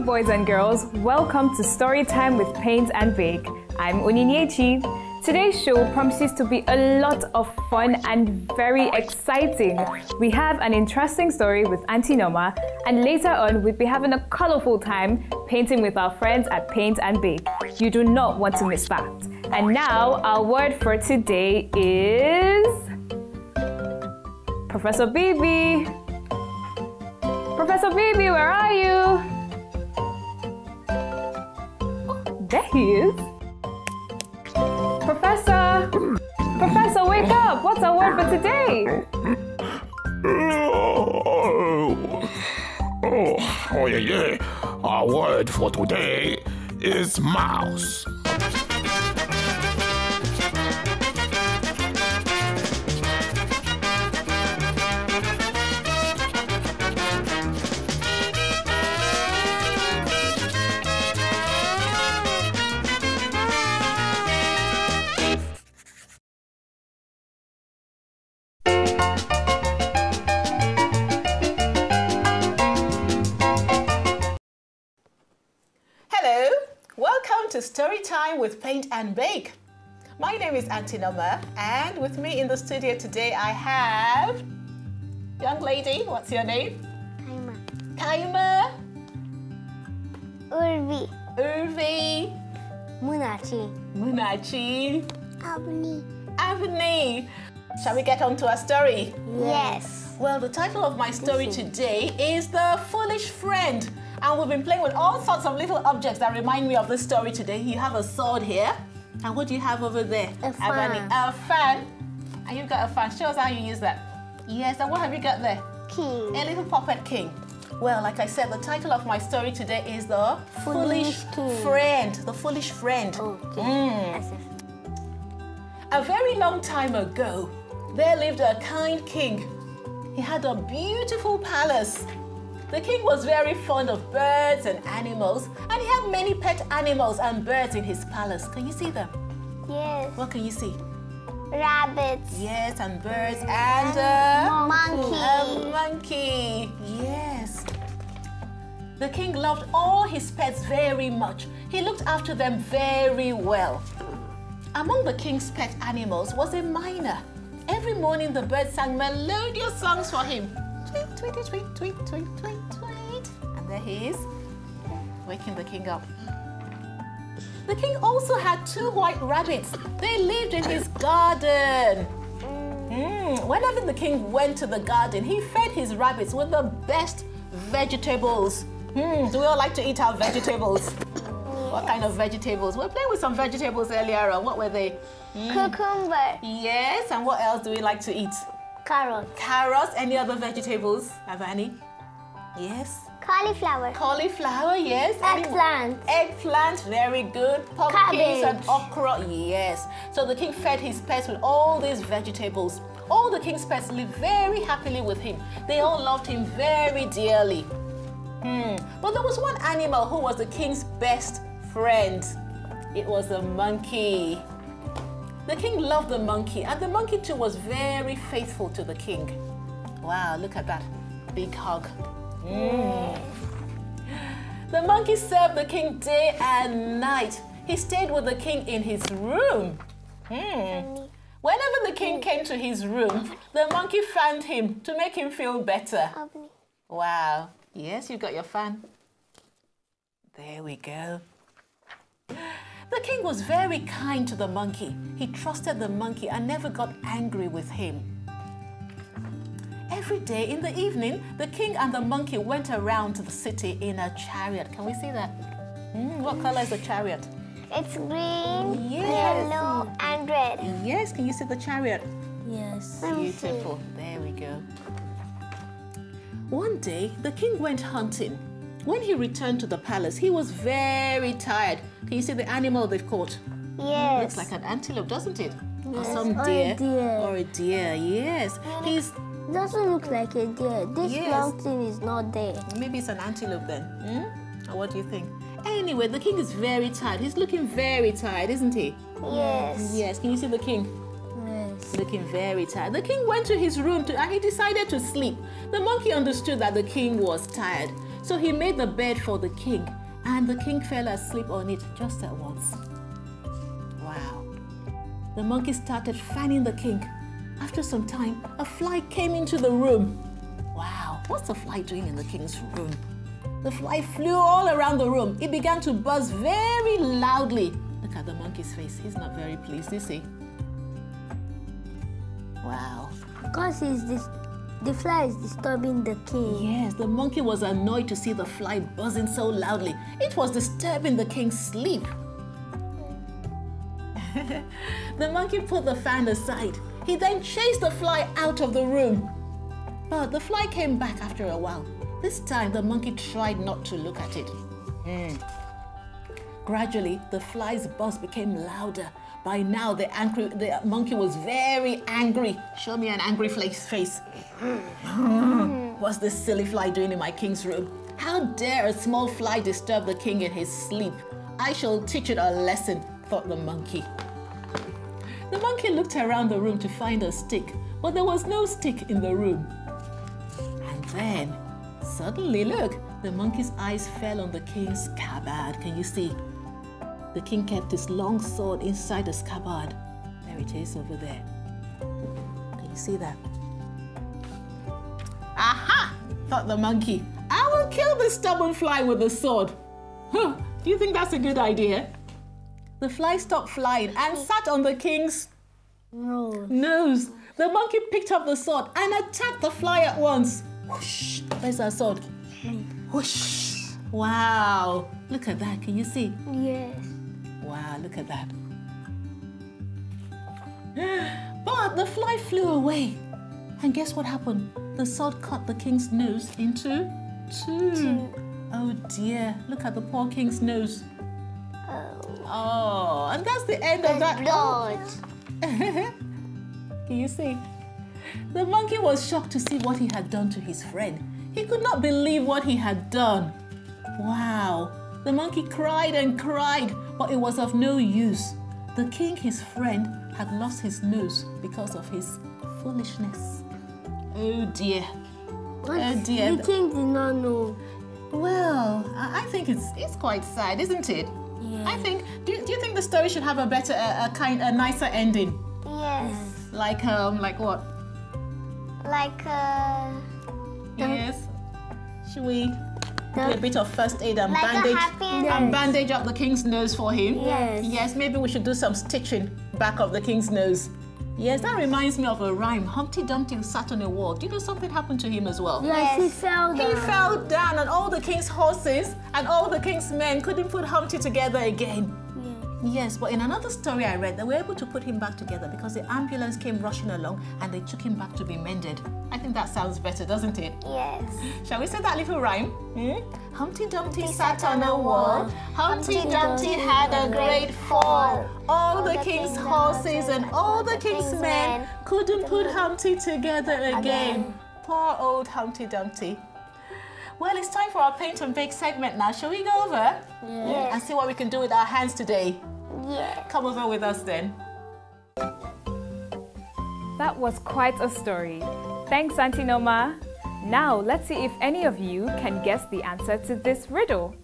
boys and girls, welcome to Storytime with Paint and Bake. I'm Onyinyechi. Today's show promises to be a lot of fun and very exciting. We have an interesting story with Auntie Norma, and later on we'll be having a colorful time painting with our friends at Paint and Bake. You do not want to miss that. And now our word for today is Professor Baby. Professor Baby, where are you? Oh, there he is. Professor! Professor, wake up! What's our word for today? Yeah. Our word for today is mouse. To Story Time with Paint and Bake. My name is Auntie Norma, and with me in the studio today I have young lady. What's your name? Kaima. Urvi. Munachi. Avni. Shall we get on to our story? Yes. Well, the title of my story today is The Foolish Friend. And we've been playing with all sorts of little objects that remind me of this story today. You have a sword here. And what do you have over there? A fan. A fan. And you've got a fan. Show us how you use that. Yes, and what have you got there? King. A little puppet king. Well, like I said, the title of my story today is The Foolish Friend. The Foolish Friend. Okay. A very long time ago, there lived a kind king. He had a beautiful palace. The king was very fond of birds and animals, and he had many pet animals and birds in his palace. Can you see them? Yes. What can you see? Rabbits. Yes, and birds and a monkey. Yes. The king loved all his pets very much. He looked after them very well. Among the king's pet animals was a myna. Every morning the bird sang melodious songs for him. Tweet, tweet, tweet, tweet, tweet, tweet, tweet. And there he is, waking the king up. The king also had 2 white rabbits. They lived in his garden. Whenever the king went to the garden, he fed his rabbits with the best vegetables. Do we all like to eat our vegetables? What kind of vegetables? We were playing with some vegetables earlier on. What were they? Cucumber. Yes, and what else do we like to eat? Carrot. Carrots. Any other vegetables? Have any? Yes. Cauliflower. Cauliflower, yes. Eggplant. Eggplant, very good. Pumpkins and Cabbage. okra, yes. So the king fed his pets with all these vegetables. All the king's pets lived very happily with him. They all loved him very dearly. But there was one animal who was the king's best friend. It was a monkey. The king loved the monkey, and the monkey too was very faithful to the king. Wow, look at that big hug. The monkey served the king day and night. He stayed with the king in his room. Whenever the king came to his room, the monkey fanned him to make him feel better. Wow. Yes, you've got your fan. There we go. The king was very kind to the monkey. He trusted the monkey and never got angry with him. Every day in the evening, the king and the monkey went around to the city in a chariot. Can we see that? What color is the chariot? It's green, Yes. yellow, and red. Yes, can you see the chariot? Yes. Beautiful. There we go. One day, the king went hunting. When he returned to the palace, he was very tired. Can you see the animal they've caught? Yes. Looks like an antelope, doesn't it? Or Yes. some Or a deer. deer. Or a deer, yes. He's Doesn't look like a deer. This Yes. long thing is not there. Maybe it's an antelope then. Or what do you think? Anyway, the king is very tired. He's looking very tired, isn't he? Yes. Yes. Can you see the king? Yes. Looking very tired. The king went to his room and he decided to sleep. The monkey understood that the king was tired. So he made the bed for the king, and the king fell asleep on it just at once. Wow. The monkey started fanning the king. After some time, a fly came into the room. Wow, what's the fly doing in the king's room? The fly flew all around the room. It began to buzz very loudly. Look at the monkey's face. He's not very pleased, you see? Wow. Because the fly is disturbing the king. Yes, the monkey was annoyed to see the fly buzzing so loudly. It was disturbing the king's sleep. The monkey put the fan aside. He then chased the fly out of the room. But the fly came back after a while. This time, the monkey tried not to look at it. Gradually, the fly's buzz became louder. By now, the monkey was very angry. Show me an angry face. What's this silly fly doing in my king's room? How dare a small fly disturb the king in his sleep? I shall teach it a lesson, thought the monkey. The monkey looked around the room to find a stick, but there was no stick in the room. And then, suddenly, look, the monkey's eyes fell on the king's scabbard. Can you see? The king kept his long sword inside the scabbard. There it is over there. Can you see that? Aha! Thought the monkey. I will kill this stubborn fly with the sword. Huh, do you think that's a good idea? The fly stopped flying and sat on the king's nose. The monkey picked up the sword and attacked the fly at once. Whoosh! Where's our sword? Whoosh! Wow! Look at that. Can you see? Yes. Wow, look at that. But the fly flew away. And guess what happened? The sword cut the king's nose into two. Oh dear, look at the poor king's nose. Oh, and that's the end of that. Blood. Can you see? The monkey was shocked to see what he had done to his friend. He could not believe what he had done. Wow. The monkey cried and cried, but it was of no use. The king, his friend, had lost his nose because of his foolishness. Oh dear. Oh dear. The king did not know. Well, I think it's quite sad, isn't it? Yeah. I think. Do you think the story should have a better, a nicer ending? Yes. Like what? Like Yes. Should we do a bit of first aid and like bandage a happy ending. and bandage up the king's nose for him? Yes. Yes. Maybe we should do some stitching back of the king's nose. Yes, that reminds me of a rhyme. Humpty Dumpty sat on a wall. Do you know something happened to him as well? Yes, he fell down. He fell down, and all the king's horses and all the king's men couldn't put Humpty together again. Yes, but in another story I read, they were able to put him back together because the ambulance came rushing along and they took him back to be mended. I think that sounds better, doesn't it? Yes. Shall we say that little rhyme? Humpty Dumpty sat on a wall. Humpty Dumpty had a great fall. All the king's horses and all the king's men couldn't put Humpty together again. Poor old Humpty Dumpty. Well, it's time for our paint and bake segment now. Shall we go over? Yes. And see what we can do with our hands today? Yes. Come over with us then. That was quite a story. Thanks, Auntie Noma. Now, let's see if any of you can guess the answer to this riddle.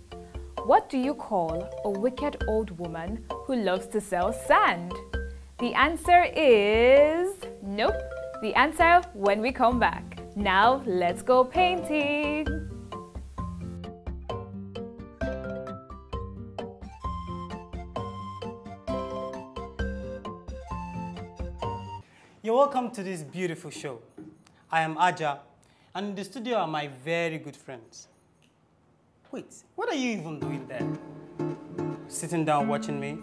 What do you call a wicked old woman who loves to sell sand? The answer is... nope. The answer when we come back. Now, let's go painting. You're welcome to this beautiful show. I am Aja, and in the studio are my very good friends. Wait, what are you even doing there? Sitting down watching me?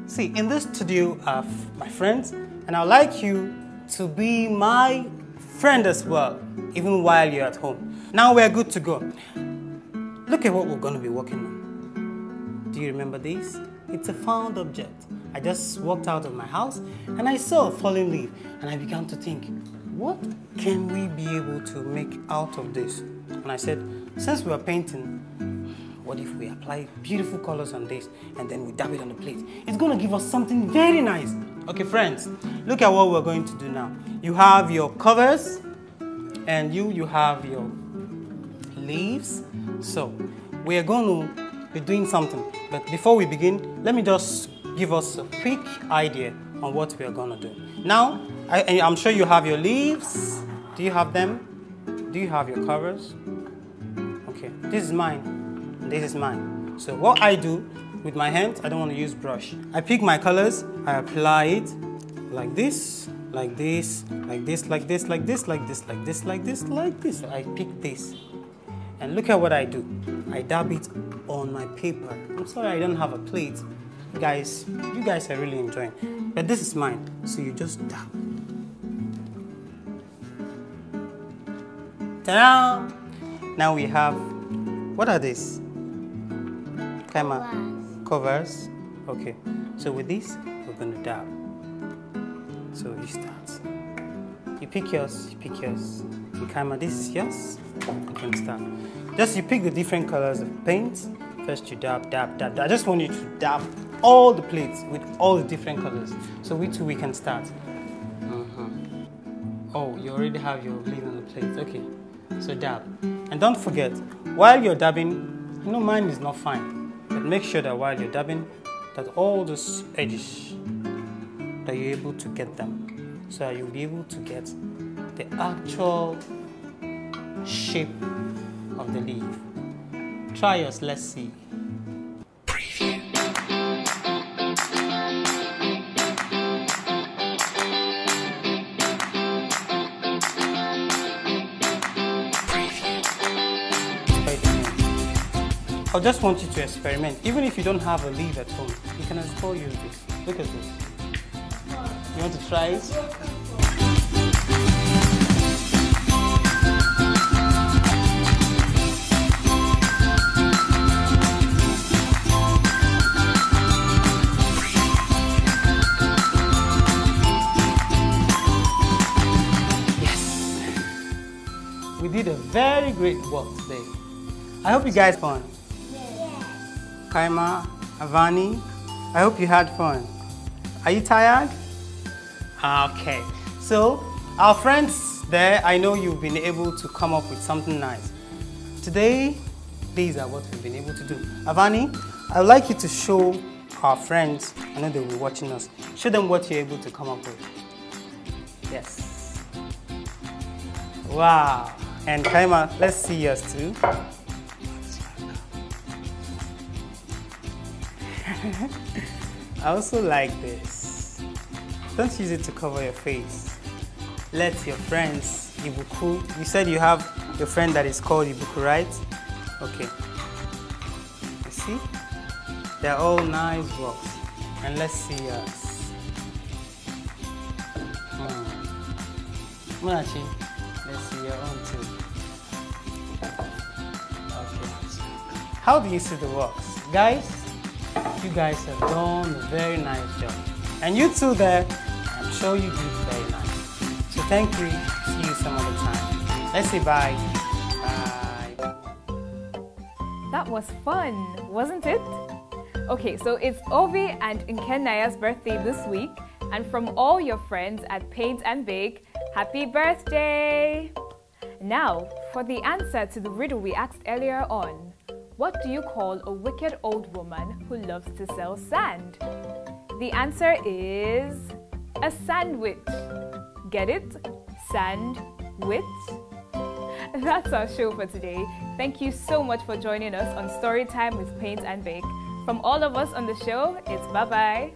See, in this studio are my friends, and I'd like you to be my friend as well, even while you're at home. Now we're good to go. Look at what we're going to be working on. Do you remember this? It's a found object. I just walked out of my house and I saw a fallen leaf and I began to think, what can we be able to make out of this? And I said, since we are painting, what if we apply beautiful colors on this and then we dab it on the plate? It's going to give us something very nice. Okay, friends, look at what we're going to do now. You have your covers and you have your leaves. So, we are going to be doing something. But before we begin, let me just give us a quick idea on what we are going to do. Now, I'm sure you have your leaves. Do you have them? Do you have your covers? Okay, this is mine. This is mine. So what I do with my hands, I don't want to use brush. I pick my colors, I apply it like this, like this, like this, like this, like this, like this, like this, like this, like this. So I pick this. And look at what I do. I dab it on my paper. I'm sorry I don't have a plate. Guys, you guys are really enjoying. But this is mine. So you just dab. Ta-da! Now we have, what are these? Covers. Okay. So with this, we're going to dab. So you start. You pick yours, you pick yours. And Kaima, this is yours. You can start. Just you pick the different colors of paint. First you dab, dab, dab, dab. I just want you to dab all the plates with all the different colors. So we can start. Oh, you already have your leaf on the plate. Okay. So dab. And don't forget, while you're dabbing, you know mine is not fine. But make sure that while you're dabbing, that all those edges, that you're able to get them. So that you'll be able to get the actual shape of the leaf. Try yours, let's see. I just want you to experiment. Even if you don't have a leaf at home, you can as well use this. Look at this. You want to try it? Yes! We did a very great work today. I hope you guys had fun. Kaima, Avani, I hope you had fun. Are you tired? Okay. So, our friends there, I know you've been able to come up with something nice. Today, these are what we've been able to do. Avani, I'd like you to show our friends, I know they'll be watching us, show them what you're able to come up with. Yes. Wow. And Kaima, let's see yours too. I also like this. Don't use it to cover your face. Let your friends, Ibuku, you said you have your friend that is called Ibuku, right? Okay. You see? They're all nice blocks. And let's see yours. Munachi, let's see your own too. Okay. How do you see the works? Guys, you guys have done a very nice job. And you too there, I'm sure you did very nice. So thank you. See you some other time. Let's say bye. Bye. That was fun, wasn't it? Okay, so it's Ovi and Nkenaya's birthday this week. And from all your friends at Paint and Bake, happy birthday! Now, for the answer to the riddle we asked earlier on. What do you call a wicked old woman who loves to sell sand? The answer is a sandwich. Get it? Sandwich? That's our show for today. Thank you so much for joining us on Storytime with Paint and Bake. From all of us on the show, it's bye-bye.